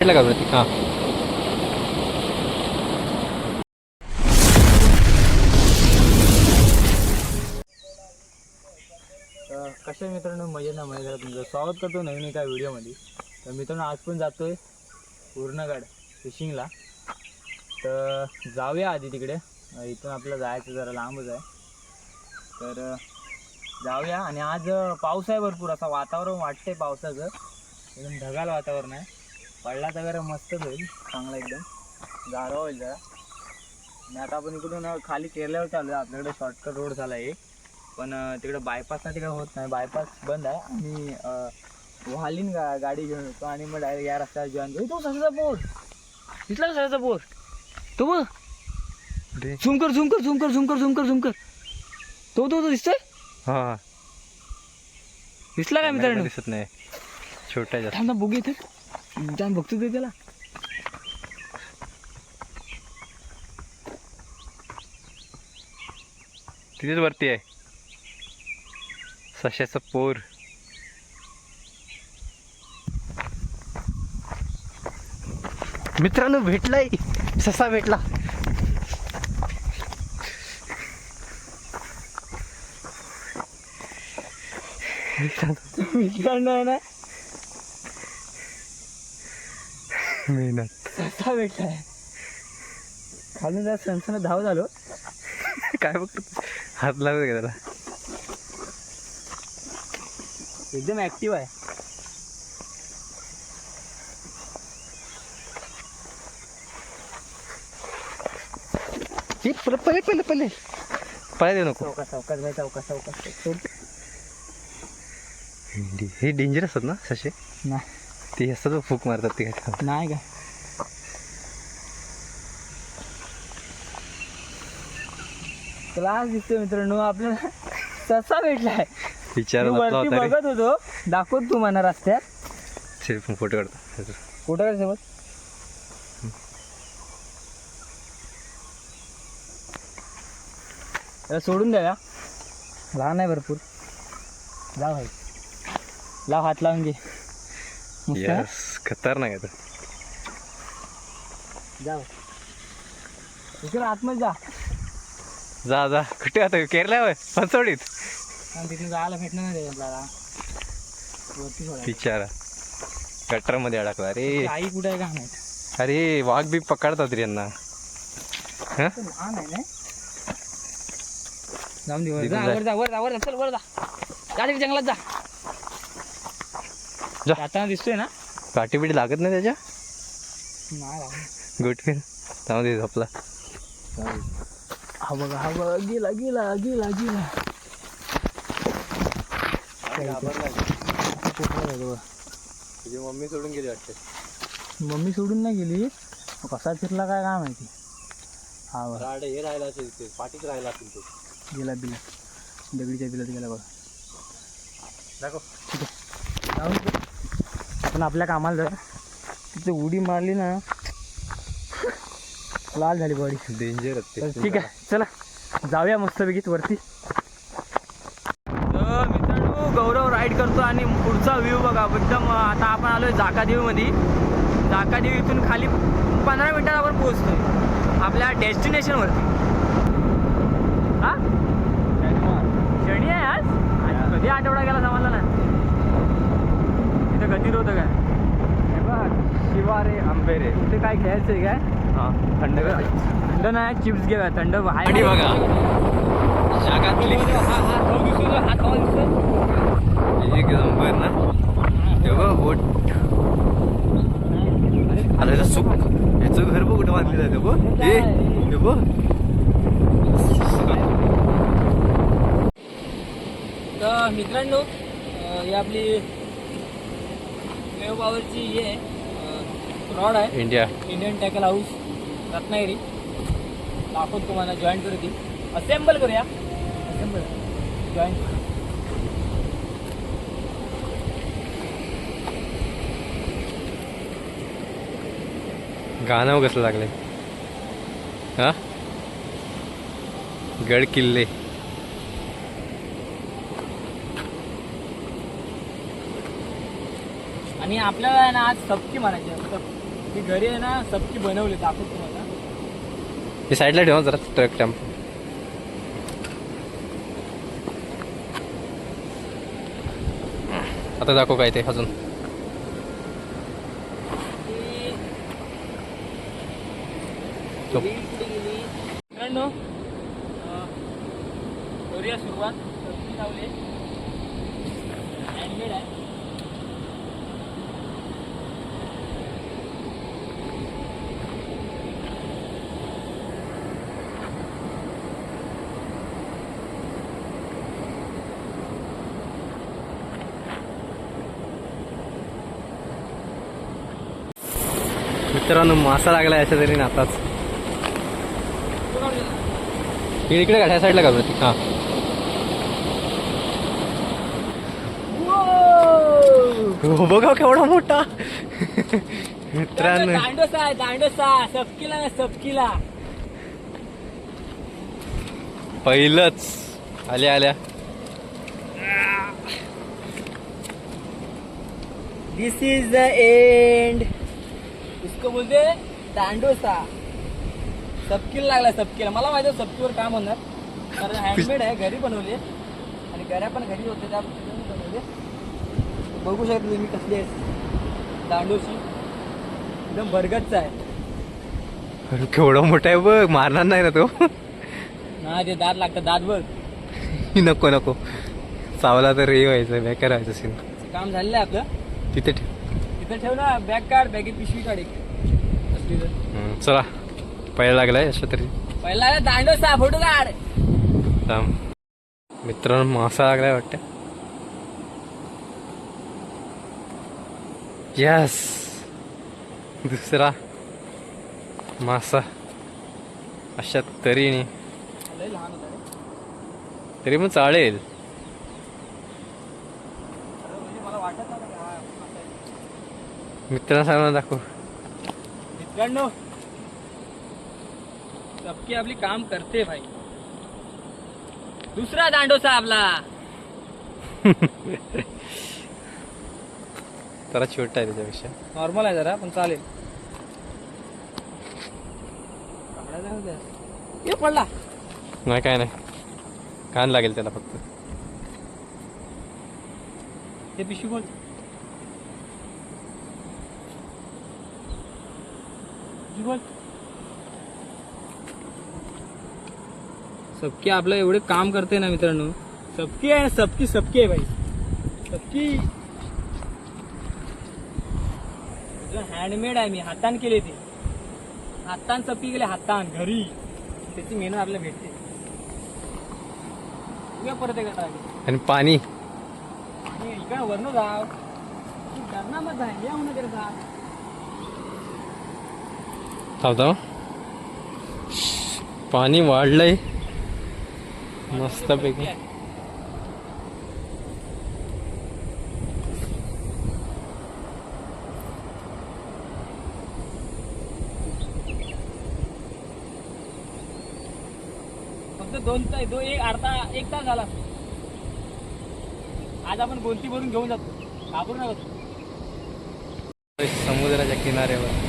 का प्रतीक? हां कशा मित्रांनो, मजेत ना मजेत तुमचं स्वागत करतो नवीन एका व्हिडिओमध्ये. तर मित्रांनो, आज पण जातोय पूर्णगड फिशिंगला. तर जाऊया आधी तिकडे. इथून आपलं जायचं जरा लांबच आहे. तर जाऊया. आणि आज पाऊस आहे भरपूर, असा वातावरण वाटतंय पावसाचं, एकदम ढगाळ वातावरण आहे. पडला तर जरा मस्तच होईल, चांगला एकदम गारवा होईल जरा. आणि आता आपण इकडून खाली केरल्यावर चालू आहे. आपल्याकडे शॉर्टकट रोड झाला आहे, पण तिकडे बायपासला तिकडे होत नाही, बायपास बंद आहे. आणि वालीन गाडी घेऊन येतो आणि मग डायरेक्ट या रस्त्यावर जॉईन करू. तो ससाचा बोर दिसला का? ससाचा बोर तो बघ. झूम कर झूम कर झूम कर झूम कर झूम कर झूम कर. तो तो तो दिसतोय. हां दिसला का मित्रांनो? दिसत नाही, छोटा आहे जास्त. थांब ना, बघू इथे जाऊन बघतो ते त्याला. तिथेच वरती आहे सश्याचा पोर. मित्रांनो, भेटलाय ससा, भेटला. मित्रांनो आहे ना, मेहनत ससा भेटलाय. खालून जरा सणसण धाव झालो. काय बघतो, हात लागत का त्याला? एकदम ऍक्टिव्ह आहे. पहिले पहिले पहिले पळा देऊ नको. चौका चौकात भाई, चौका चौकात. हे डेंजर असतात ना ससे? नाही ते असतात फूक मारतात ते काय? नाही का? क्लास दिसतोय मित्रांनो, आपल्याला ससा भेटलाय. विचार वरती बघत होतो, दाखवत तू मला रस्त्यात. फोटो काढतो. कुठं काय सोबत? त्याला सोडून द्या, लहान आहे भरपूर. जा भाई, लाव, हात लावून घे. मस्त आहे. यस, खतरनाक आहे. जा इकडे आतमध्ये जा. जा जा. कुठे आता? केरल्यावर पंचवडीत. तिथून जायला भेटणार नाही आपल्याला. वरती सोडा. बिचारा गटरमध्ये अडकला. अरे आई कुठे आहे का माहित. अरे, वाघ बी पकडतात रे यांना. लहान आहे ना. जाऊन दे, वर जा, वर जा, वर जा, वर जा, चल वर जा. जा तिकडे जंगलात जा. जा. जाताना दिसतोय ना. काठी बिटी लागत नाही त्याच्या? नाही. गुटफिन जाऊ दे झोपला. हा बघा, हा बघा, गेला गेला गेला गेला. तुझी मम्मी सोडून गेली वाटते. मम्मी सोडून नाही गेली, कसा फिरला काय काय माहिती. हा बघा, हे राहिला असेल, ते पाठीत राहिला असेल. तो गेला बिला, दगडीच्या बिलात गेला बघा. दाखव. ठीक आहे, जाऊन दे. आपण आपल्या कामाला जा. तिथे उडी मारली ना, लाल झाली बॉडी. डेंजर असते. ठीक आहे, चला जाऊया मस्तपैकी वरती. मित्रांनो, गौरव राईड करतो आणि पुढचा व्ह्यू बघा एकदम. आता आपण आलोय जाकादेवीमध्ये. जाकादेवी इथून खाली 15 मिनिटात आपण पोहोचतोय आपल्या डेस्टिनेशनवरती. हा, शनी आहे आज. कधी आठवडा गेला समजला ना. तिथं गतीर होतं काय? शिवारे आंबेरे. तिथे काय घ्यायचं आहे काय? हां, थंड थंड नाही, चिप्स घेऊया. थंड गाडी बघा, जगातली एक नंबर ना. हे बघ बोट. अरे याचं सुख, याचं घर बघ कुठं बांधलेलं आहे. बघ हे बघ. तर मित्रांनो, ही आपली वेव पॉवरची हे रॉड आहे. Indian tackle house Ratnagiri. दाखवतो तुम्हाला. जॉईन करू ती, असेंबल करूया. Assemble join. गाणं कसं लागलंय. हा, गड किल्ले. आणि आपल्याला आहे ना आज सबकी म्हणायची. ती घरी आहे ना सबकी बनवली दाखवतो तुम्हाला. हे साईडला ठेवा जरा ट्रक टेम्पो. आता दाखव काय ते अजून. चुप. मित्रांनो करूया सुरुवात. सबकी लावले हँडमेड आहे. मित्रांनो मासा लागला अशा तरी आताच. इकडे का ह्या साईडला का प्रतीक. हां हो बघा केवढा मोठा. मित्रांनो दांडोसा आहे दांडोसा. सबकीला ना सबकीला. पहिलंच आल्या आल्या. दिस इज द एंड. इसको बोलते दांडोसा. सबकीला लागला सबकीला. मला माहिती सबकीवर काम होणार कारण हँडमेड आहे. घरी बनवले आणि घऱ्या पण घरी होते त्या बनवले. बघू शकता तुम्ही कसली आहे दांडोशी. एकदम भरगतचा आहे. अरे केवढा मोठा आहे बघ. मारणार नाही ना तो. ना ते दात लागतं. दात बघ. नको नको चावला तर हे व्हायचं बेकार व्हायचं सीन. काम झालेलं आहे आपलं. तिथे ठेव. तिथं ठेव ना. बॅग काढ. बॅगेत पिशवी काढ एक असली तर. चला पहिला लागलाय अशा तरी. पहिला दांडोसा फोटो काढ. थांब. मित्रांनो मासा लागलाय वाटतं. यस दुसरा मासा अशा तरीने. लय लहान होता रे. तरी पण चालेल. म्हणजे मला वाटत नव्हतं की हा असा आहे. मित्रांना सांगा दाखव. मित्रांनो सबकी आपली काम करते भाई. दुसरा दांडोसा आपला. जरा छोटा आहे त्याच्यापेक्षा. नॉर्मल आहे जरा पण चालेल. ये पडला. नाही काय नाही कान लागेल त्याला फक्त. ते पिशवी बोल. बोल. सबकी आपलं एवढे काम करते ना मित्रांनो. सबकी आहे सबकी सबकी आहे भाई. सबकी हँडमेड आहे. मी हातान केले ते. हातान सबकी केले हातान घरी. त्याची मेहनत आपल्याला भेटते. उद्या परत एकदा try करू. आणि पाणी. आणि इकडे वरनं जाव. तू डरना मत आहे. या होणं करत जा. थांबता पाणी वाढलंय मस्तपैकी. फक्त एक तास झाला. आज आपण गोंती भरून घेऊन जातो. घाबरू नका. समुद्राच्या किनाऱ्यावर.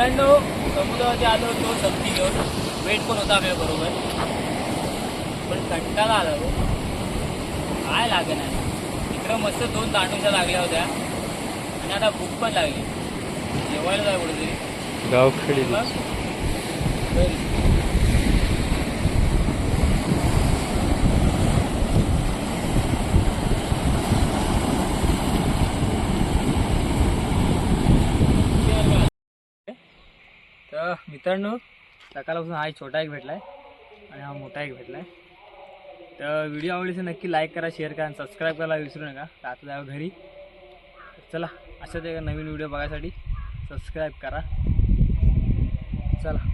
मित्रांनो समुद्रावरती आलो होतो सबजी घेऊन, वेट पण होता आपल्या बरोबर, पण कंटाळा आला हो, काय लागे नाही. इकडं मस्त 2 तांडूच्या लागल्या होत्या आणि आता भूक पण लागली, जेवायला जाय कुठेतरी गावखेडी तर मित्रांनो सकाळपासून हा छोटा एक भेटलाय आणि हा मोठा एक भेटलाय. तर व्हिडिओ आवडली तर नक्की लाईक करा, शेअर करा आणि सबस्क्राईब करायला विसरू नका. तर आता जाऊ घरी. चला अशाच एका नवीन व्हिडिओ बघायसाठी सबस्क्राईब करा. चला.